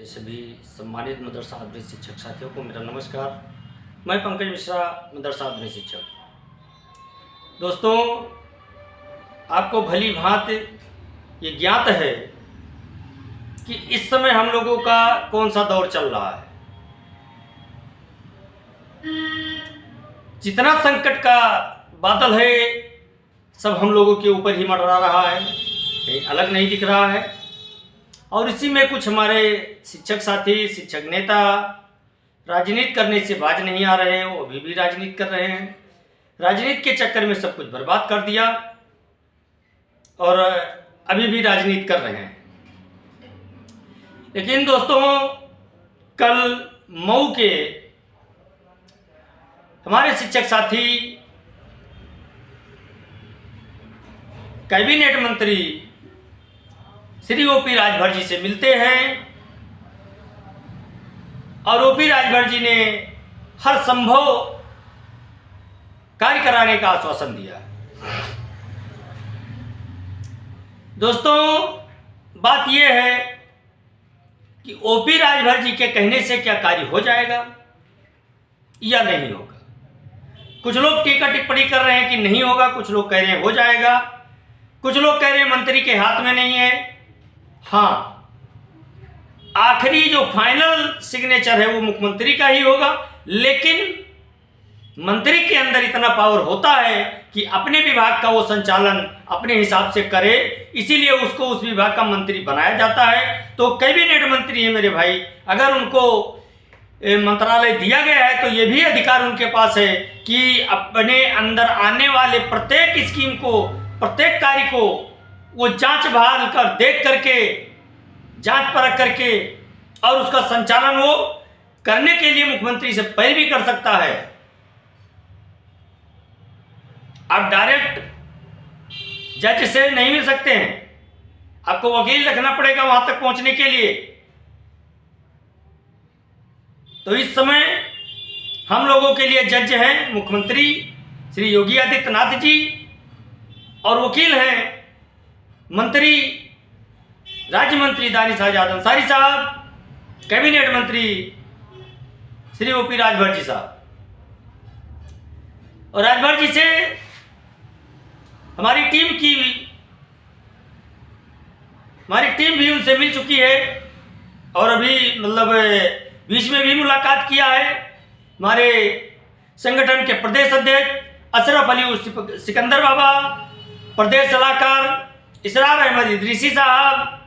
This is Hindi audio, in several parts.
सभी सम्मानित मदरसा आदमी शिक्षक साथियों को मेरा नमस्कार। मैं पंकज मिश्रा, मदरसा आदमी शिक्षक। दोस्तों, आपको भली भांति ये ज्ञात है कि इस समय हम लोगों का कौन सा दौर चल रहा है। जितना संकट का बादल है सब हम लोगों के ऊपर ही मंडरा रहा है, कहीं अलग नहीं दिख रहा है। और इसी में कुछ हमारे शिक्षक साथी, शिक्षक नेता राजनीति करने से बाज नहीं आ रहे हैं। वो अभी भी राजनीति कर रहे हैं। राजनीति के चक्कर में सब कुछ बर्बाद कर दिया और अभी भी राजनीति कर रहे हैं। लेकिन दोस्तों, कल मऊ के हमारे शिक्षक साथी कैबिनेट मंत्री श्री ओपी राजभर जी से मिलते हैं और ओपी राजभर जी ने हर संभव कार्य कराने का आश्वासन दिया। दोस्तों, बात यह है कि ओपी राजभर जी के कहने से क्या कार्य हो जाएगा या नहीं होगा। कुछ लोग टीका टिप्पणी कर रहे हैं कि नहीं होगा, कुछ लोग कह रहे हैं हो जाएगा, कुछ लोग कह रहे हैं मंत्री के हाथ में नहीं है। हाँ, आखिरी जो फाइनल सिग्नेचर है वो मुख्यमंत्री का ही होगा, लेकिन मंत्री के अंदर इतना पावर होता है कि अपने विभाग का वो संचालन अपने हिसाब से करे, इसीलिए उसको उस विभाग का मंत्री बनाया जाता है। तो कैबिनेट मंत्री है मेरे भाई, अगर उनको मंत्रालय दिया गया है तो ये भी अधिकार उनके पास है कि अपने अंदर आने वाले प्रत्येक स्कीम को, प्रत्येक कार्य को वो जांच बहाल कर, देख करके, जांच परख करके और उसका संचालन वो करने के लिए मुख्यमंत्री से पैरवी कर सकता है। आप डायरेक्ट जज से नहीं मिल सकते हैं, आपको वकील रखना पड़ेगा वहां तक पहुंचने के लिए। तो इस समय हम लोगों के लिए जज हैं मुख्यमंत्री श्री योगी आदित्यनाथ जी और वकील हैं मंत्री, राज्य मंत्री दानिश आजाद अंसारी साहब, कैबिनेट मंत्री श्री ओपी राजभर जी साहब। और राजभर जी से हमारी टीम भी उनसे मिल चुकी है और अभी बीच में भी मुलाकात किया है। हमारे संगठन के प्रदेश अध्यक्ष अशरफ अली सिकंदर बाबा, प्रदेश सलाहकार इसरार अहमद इदरीसी साहब,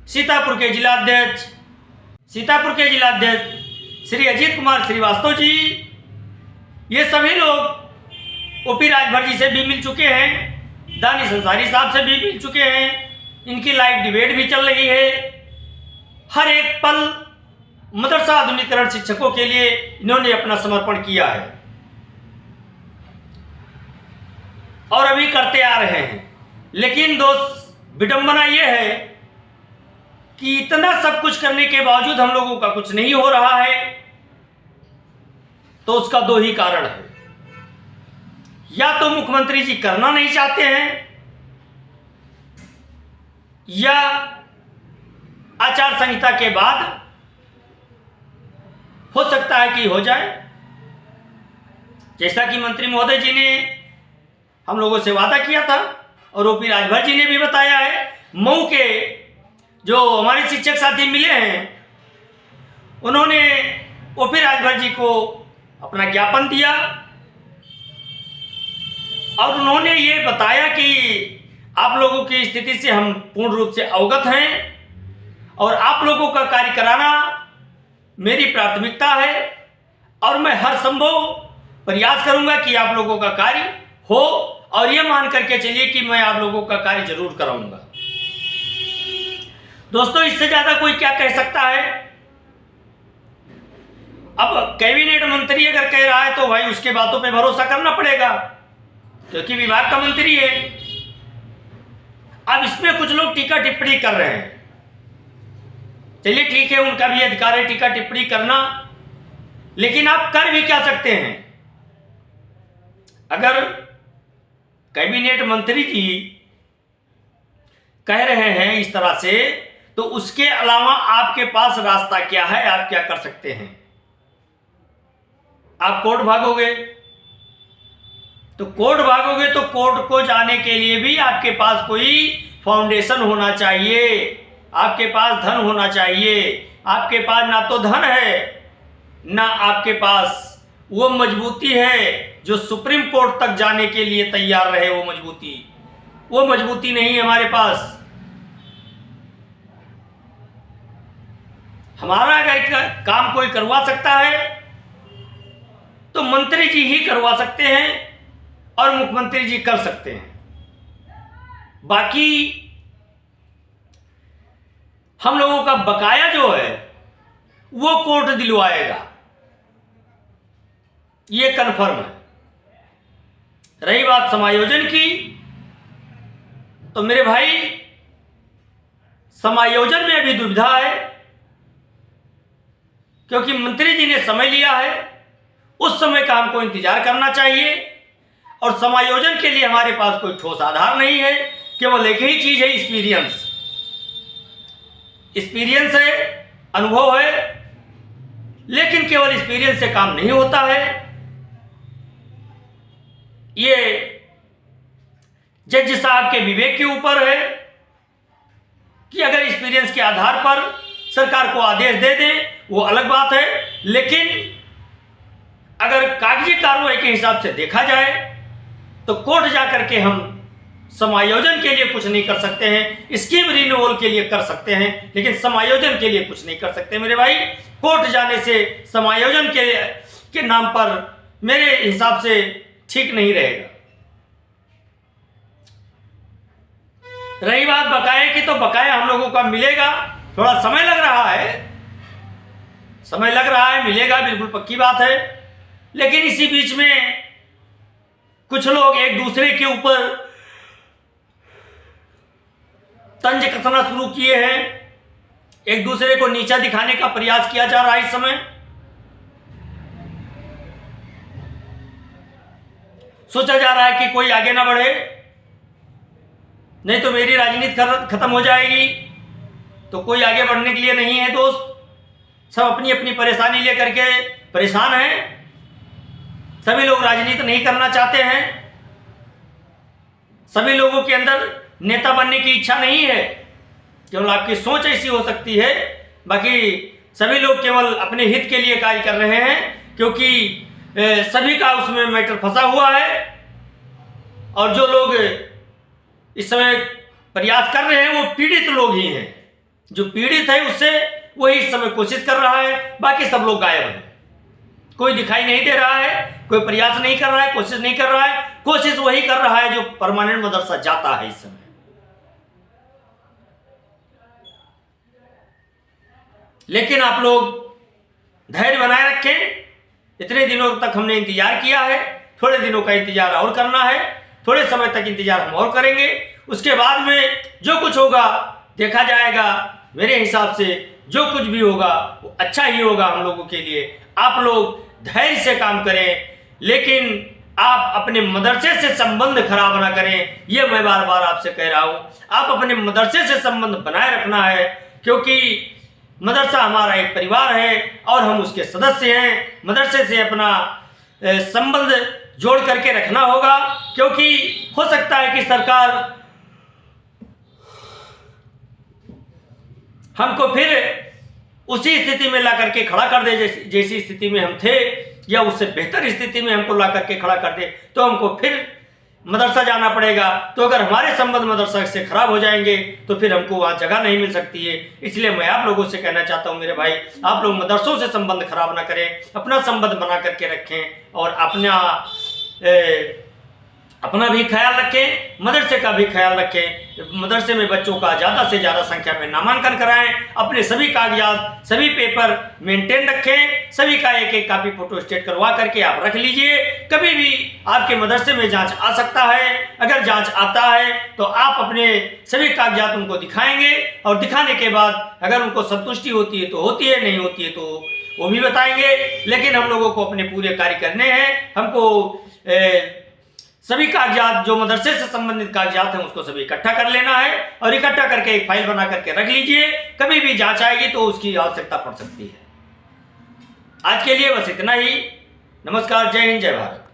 सीतापुर के जिलाध्यक्ष श्री अजीत कुमार श्रीवास्तव जी, ये सभी लोग ओपी राजभर जी से भी मिल चुके हैं, दानिश अंसारी साहब से भी मिल चुके हैं। इनकी लाइव डिबेट भी चल रही है। हर एक पल मदरसा आधुनिकीकरण शिक्षकों के लिए इन्होंने अपना समर्पण किया है और अभी करते आ रहे हैं। लेकिन दोस्त, विडंबना यह है कि इतना सब कुछ करने के बावजूद हम लोगों का कुछ नहीं हो रहा है। तो उसका दो ही कारण है, या तो मुख्यमंत्री जी करना नहीं चाहते हैं या आचार संहिता के बाद हो सकता है कि हो जाए। जैसा कि मंत्री महोदय जी ने हम लोगों से वादा किया था और ओपी राजभर जी ने भी बताया है। मऊ के जो हमारे शिक्षक साथी मिले हैं, उन्होंने ओपी राजभर जी को अपना ज्ञापन दिया और उन्होंने ये बताया कि आप लोगों की स्थिति से हम पूर्ण रूप से अवगत हैं और आप लोगों का कार्य कराना मेरी प्राथमिकता है और मैं हर संभव प्रयास करूंगा कि आप लोगों का कार्य हो, और यह मान करके चलिए कि मैं आप लोगों का कार्य जरूर कराऊंगा। दोस्तों, इससे ज्यादा कोई क्या कह सकता है। अब कैबिनेट मंत्री अगर कह रहा है तो भाई उसके बातों पे भरोसा करना पड़ेगा, क्योंकि विभाग का मंत्री है। अब इसमें कुछ लोग टीका टिप्पणी कर रहे हैं, चलिए ठीक है, उनका भी अधिकार है टीका टिप्पणी करना, लेकिन आप कर भी क्या सकते हैं। अगर कैबिनेट मंत्री जी कह रहे हैं इस तरह से, तो उसके अलावा आपके पास रास्ता क्या है, आप क्या कर सकते हैं? आप कोर्ट भागोगे, तो कोर्ट को जाने के लिए भी आपके पास कोई फाउंडेशन होना चाहिए, आपके पास धन होना चाहिए। आपके पास ना तो धन है, ना आपके पास वो मजबूती है जो सुप्रीम कोर्ट तक जाने के लिए तैयार रहे। वो मजबूती नहीं है हमारे पास। हमारा अगर काम कोई करवा सकता है तो मंत्री जी ही करवा सकते हैं और मुख्यमंत्री जी कर सकते हैं। बाकी हम लोगों का बकाया जो है वो कोर्ट दिलवाएगा, ये कन्फर्म है। रही बात समायोजन की, तो मेरे भाई समायोजन में अभी दुविधा है, क्योंकि मंत्री जी ने समय लिया है। उस समय का हमको इंतजार करना चाहिए, और समायोजन के लिए हमारे पास कोई ठोस आधार नहीं है। केवल एक ही चीज है, एक्सपीरियंस है, अनुभव है। लेकिन केवल एक्सपीरियंस से काम नहीं होता है। ये जज साहब के विवेक के ऊपर है कि अगर एक्सपीरियंस के आधार पर सरकार को आदेश दे दें, वो अलग बात है। लेकिन अगर कागजी कार्रवाई के हिसाब से देखा जाए तो कोर्ट जाकर के हम समायोजन के लिए कुछ नहीं कर सकते हैं। स्कीम रिन्यूअल के लिए कर सकते हैं, लेकिन समायोजन के लिए कुछ नहीं कर सकते मेरे भाई। कोर्ट जाने से समायोजन के नाम पर मेरे हिसाब से ठीक नहीं रहेगा। रही बात बकाये की, तो बकाया हम लोगों का मिलेगा। थोड़ा समय लग रहा है, मिलेगा, बिल्कुल पक्की बात है। लेकिन इसी बीच में कुछ लोग एक दूसरे के ऊपर तंज कसना शुरू किए हैं। एक दूसरे को नीचा दिखाने का प्रयास किया जा रहा है इस समय। सोचा जा रहा है कि कोई आगे ना बढ़े, नहीं तो मेरी राजनीति खत्म हो जाएगी। तो कोई आगे बढ़ने के लिए नहीं है दोस्त। सब अपनी अपनी परेशानी लेकर के परेशान हैं। सभी लोग राजनीति नहीं करना चाहते हैं। सभी लोगों के अंदर नेता बनने की इच्छा नहीं है। केवल आपकी सोच ऐसी हो सकती है, बाकी सभी लोग केवल अपने हित के लिए कार्य कर रहे हैं, क्योंकि सभी का उसमें मैटर फंसा हुआ है। और जो लोग इस समय प्रयास कर रहे हैं वो पीड़ित लोग ही हैं। जो पीड़ित है उससे वही इस समय कोशिश कर रहा है, बाकी सब लोग गायब हैं। कोई दिखाई नहीं दे रहा है, कोई प्रयास नहीं कर रहा है, कोशिश नहीं कर रहा है। कोशिश वही कर रहा है जो परमानेंट मदरसा जाता है इस समय। लेकिन आप लोग धैर्य बनाए रखें। इतने दिनों तक हमने इंतजार किया है, थोड़े दिनों का इंतजार और करना है। थोड़े समय तक इंतजार हम और करेंगे। उसके बाद में जो कुछ होगा देखा जाएगा। मेरे हिसाब से जो कुछ भी होगा वो अच्छा ही होगा हम लोगों के लिए। आप लोग धैर्य से काम करें, लेकिन आप अपने मदरसे से संबंध खराब ना करें। यह मैं बार बार आपसे कह रहा हूँ। आप अपने मदरसे से संबंध बनाए रखना है, क्योंकि मदरसा हमारा एक परिवार है और हम उसके सदस्य हैं। मदरसे से अपना संबंध जोड़ करके रखना होगा, क्योंकि हो सकता है कि सरकार हमको फिर उसी स्थिति में ला करके खड़ा कर दे जैसी स्थिति में हम थे, या उससे बेहतर स्थिति में हमको ला करके खड़ा कर दे, तो हमको फिर मदरसा जाना पड़ेगा। तो अगर हमारे संबंध मदरसा से खराब हो जाएंगे तो फिर हमको वहाँ जगह नहीं मिल सकती है। इसलिए मैं आप लोगों से कहना चाहता हूँ मेरे भाई, आप लोग मदरसों से संबंध खराब ना करें, अपना संबंध बना करके रखें और अपना भी ख्याल रखें, मदरसे का भी ख्याल रखें। मदरसे में बच्चों का ज़्यादा से ज़्यादा संख्या में नामांकन कराएं। अपने सभी कागजात, सभी पेपर मेंटेन रखें। सभी का एक एक कापी फोटो स्टेट करवा करके आप रख लीजिए। कभी भी आपके मदरसे में जांच आ सकता है। अगर जांच आता है तो आप अपने सभी कागजात उनको दिखाएंगे, और दिखाने के बाद अगर उनको संतुष्टि होती है तो होती है, नहीं होती है तो वो भी बताएंगे। लेकिन हम लोगों को अपने पूरे कार्य करने हैं। हमको सभी कागजात जो मदरसे से संबंधित कागजात हैं उसको सभी इकट्ठा कर लेना है और इकट्ठा करके एक फाइल बना करके रख लीजिए। कभी भी जांच आएगी तो उसकी आवश्यकता पड़ सकती है। आज के लिए बस इतना ही। नमस्कार, जय हिंद, जय भारत।